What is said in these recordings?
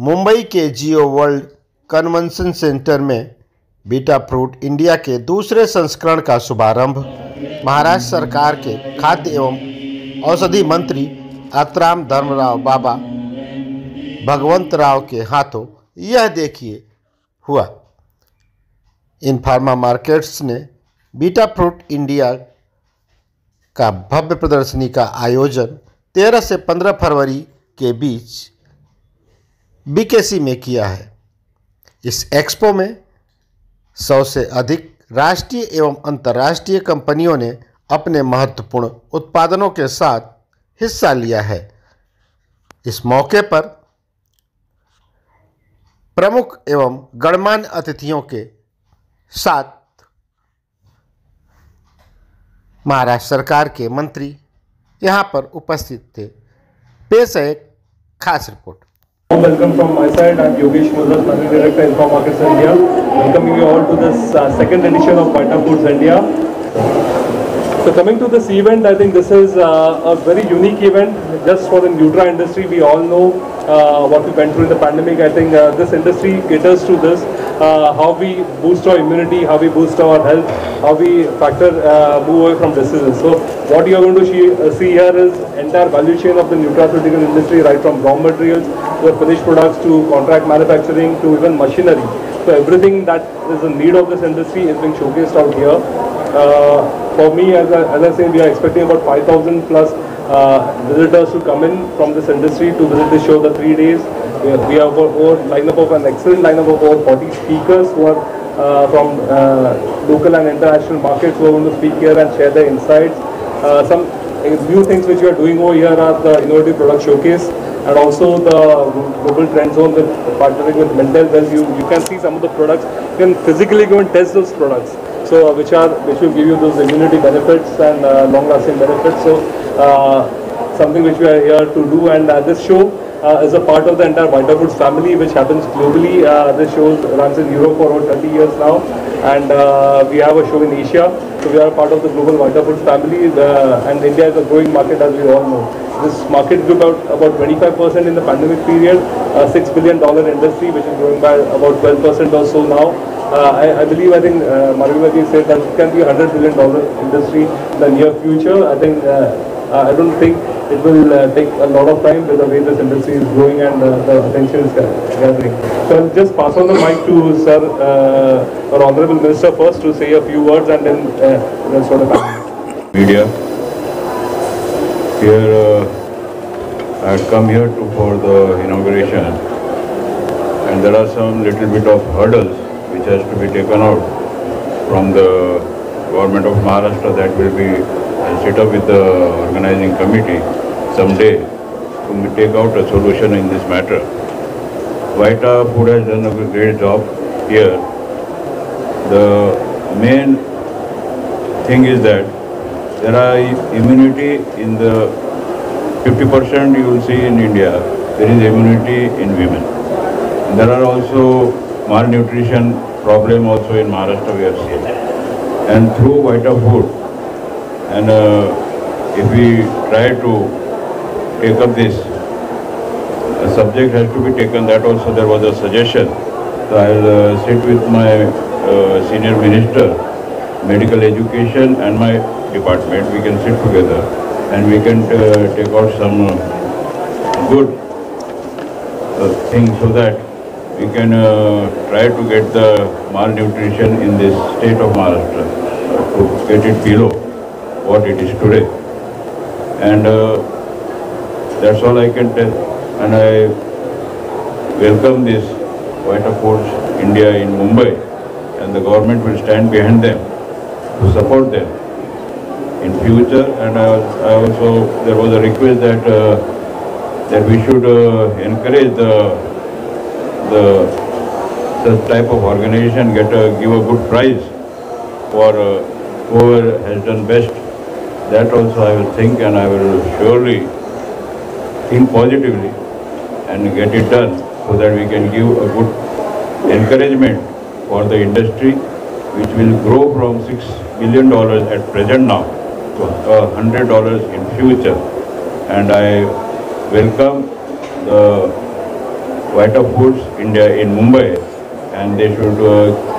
मुंबई के जियो world convention centre में beta fruit India के दूसरे संस्करण का शुभारंभ महाराष्ट्र सरकार के खाद्य एवं औषधि मंत्री आत्राम धर्मराव बाबा भगवंत राव के हाथों यह देखिए हुआ। इन फार्मा मार्केट्स ने बीटा फ्रूट इंडिया का भव्य प्रदर्शनी का आयोजन 13 से 15 फरवरी के बीच बीकेसी में किया है। इस एक्सपो में 100 से अधिक राष्ट्रीय एवं अंतर्राष्ट्रीय कंपनियों ने अपने महत्वपूर्ण उत्पादनों के साथ हिस्सा लिया है। इस मौके पर प्रमुख एवं गणमान्य अतिथियों के साथ महाराष्ट्र सरकार के मंत्री यहां पर उपस्थित थे। पेश है एक खास report. Welcome from my side. I'm Yogesh Muzal, Managing Director, Info Markets India. Welcoming you all to this second edition of Vita Foods India. So coming to this event, I think this is a very unique event just for the Nutra industry. We all know what we went through in the pandemic. I think this industry caters to this, how we boost our immunity, how we boost our health, how we move away from diseases. So what you are going to see here is entire value chain of the nutraceutical industry, right from raw materials to the finished products to contract manufacturing to even machinery. So everything that is in need of this industry is being showcased out here. For me, as I say, we are expecting about 5,000 plus visitors to come in from this industry to visit the show the 3 days. We have an excellent lineup of over 40 speakers who are from local and international markets who are going to speak here and share their insights. Some new things which we are doing over here are the innovative product showcase and also the global trend zone with partnering with Mental Health. You can see some of the products. You can physically go and test those products. So which will give you those immunity benefits and long-lasting benefits. So something which we are here to do, and this show is a part of the entire Vita Foods family, which happens globally. This show runs in Europe for over 30 years now, and we have a show in Asia. So we are a part of the global Vita Foods family, and India is a growing market, as we all know. This market grew about 25% in the pandemic period, a $6 billion industry, which is growing by about 12% or so now. I think Marugula said that it can be a $100 billion industry in the near future. I don't think it will take a lot of time with the way this industry is growing and the attention is gathering. So I'll just pass on the mic to Sir, our Honorable Minister first to say a few words, and then we'll sort of media. Here I had come here for the inauguration, and there are some little bit of hurdles which has to be taken out from the government of Maharashtra. That will be, I'll sit up with the organizing committee someday to take out a solution in this matter. Vita Food has done a great job here. The main thing is that there are immunity in the 50% you will see in India. There is immunity in women. There are also malnutrition problem also in Maharashtra we have seen. And through Vita Food, and if we try to take up this, a subject has to be taken. That also there was a suggestion. So I'll sit with my senior minister, medical education, and my department. We can sit together and we can take out some good things so that we can try to get the malnutrition in this state of Maharashtra, to get it below what it is today. And that's all I can tell. And I welcome this Vita Foods India in Mumbai, and the government will stand behind them to support them in future. And I also, there was a request that we should encourage such type of organization, give a good prize for whoever has done best. That also I will think, and I will surely think positively and get it done, so that we can give a good encouragement for the industry, which will grow from $6 billion at present now to $100 in future. And I welcome the Vita Foods India in Mumbai, and they should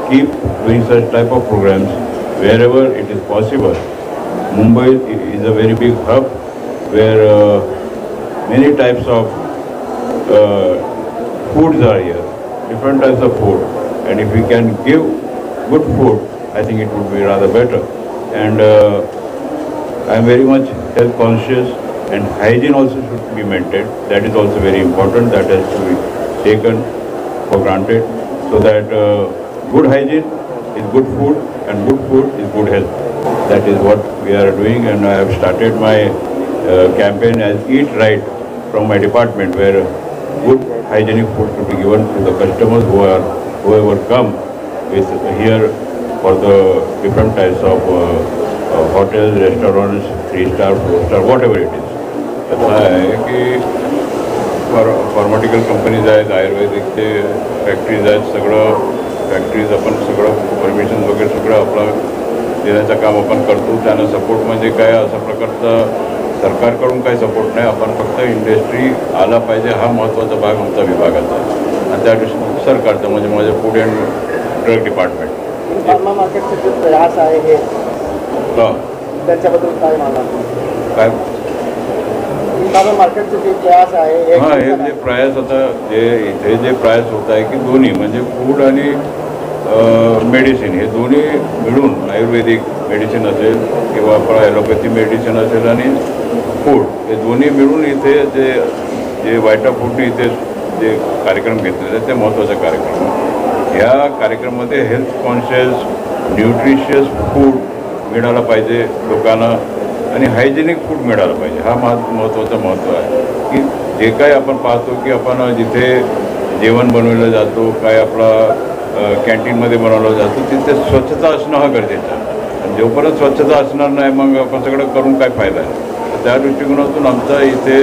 keep doing such type of programs wherever it is possible. Mumbai is a very big hub where many types of foods are here, different types of food, and if we can give good food, I think it would be rather better. And I am very much health conscious, and hygiene also should be maintained. That is also very important. That has to be taken for granted, so that good hygiene is good food and good food is good health. That is what we are doing, and I have started my campaign as Eat Right from my department, where good hygienic food should be given to the customers whoever come with here for the different types of hotels, restaurants, 3-star, 4-star, whatever it is. असं आहे की फार्माटिकल companies आहेत, आयुर्वेदिकचे factories आहेत, सगळं factories आपण सगळं permission वगैरे सगळं आपलं देण्याचं काम आपण करतो. त्यांना सपोर्ट म्हणजे काय, अशा प्रकारचा सरकारकडून काही सपोर्ट नाही. आपण फक्त इंडस्ट्री आला पाहिजे हा महत्त्वाचा भाग आमचा विभागाचा आहे, आणि त्या दृष्टीने सरकारचं म्हणजे माझं food and drug department pharma मार्केटचे जे प्रयास आहे हे त्याच्याबद्दल काय मला काय फार्मा मार्केटचे जे प्रयास आहे हां, हे जे प्रयास आता जे इथे जे प्रयास होत आहे की दोन्ही म्हणजे फूड आणि मेडिसिन हे दोन्ही मिळून, आयुर्वेदिक मेडिसिन असेल किंवा आपलं ॲलोपॅथी मेडिसिन असेल आणि फूड हे दोन्ही मिळून इथे जे जे वायटा फूडने इथे जे कार्यक्रम घेतलेले आहेत ते महत्त्वाचा कार्यक्रम आहे. ह्या कार्यक्रमामध्ये हेल्थ कॉन्शियस न्यूट्रिशियस फूड मिळालं पाहिजे लोकांना, आणि हायजेनिक फूड मिळालं पाहिजे. हा महत्त्वाचं महत्त्व आहे की जे काय आपण पाहतो की आपण जिथे जेवण बनवलं जातो, काय आपला कॅन्टीनमध्ये बनवलं जातो, तिथे स्वच्छता असणं हा गरजेचं आहे. आणि जोपर्यंत स्वच्छता असणार नाही मग आपण सगळं करून काय फायदा आहे. तर त्या दृष्टिकोनातून आमचा इथे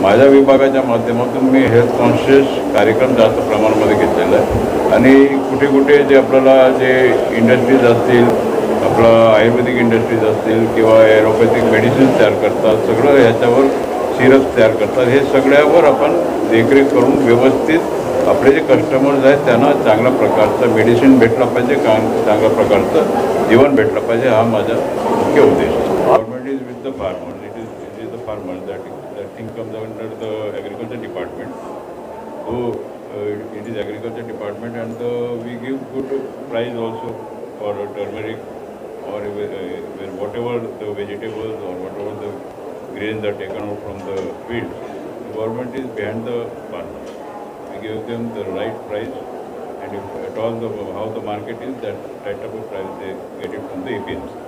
माझ्या विभागाच्या माध्यमातून मी हेल्थ कॉन्शियस कार्यक्रम जास्त प्रमाणामध्ये घेतलेला आहे. आणि कुठे कुठे जे आपल्याला जे इंडस्ट्रीज असतील, आपलं आयुर्वेदिक इंडस्ट्रीज असतील किंवा ॲलोपॅथिक मेडिसिन्स तयार करतात, सगळं ह्याच्यावर सिरप्स तयार करतात, हे सगळ्यावर आपण देखरेख करून व्यवस्थित आपले जे कस्टमर्स आहेत त्यांना चांगल्या प्रकारचं मेडिसिन भेटलं पाहिजे, चांगल्या प्रकारचं जेवण भेटलं पाहिजे, हा माझा मुख्य उद्देश आहे. Government is with the farmers, it is the farmers that thing comes under the agriculture department. So it is agriculture department, and we give good price also for turmeric or whatever the vegetables or whatever the grains are taken out from the fields. The government is behind the farmers. We give them the right price, and if at all how the market is, that right type of price they get it from the APMs.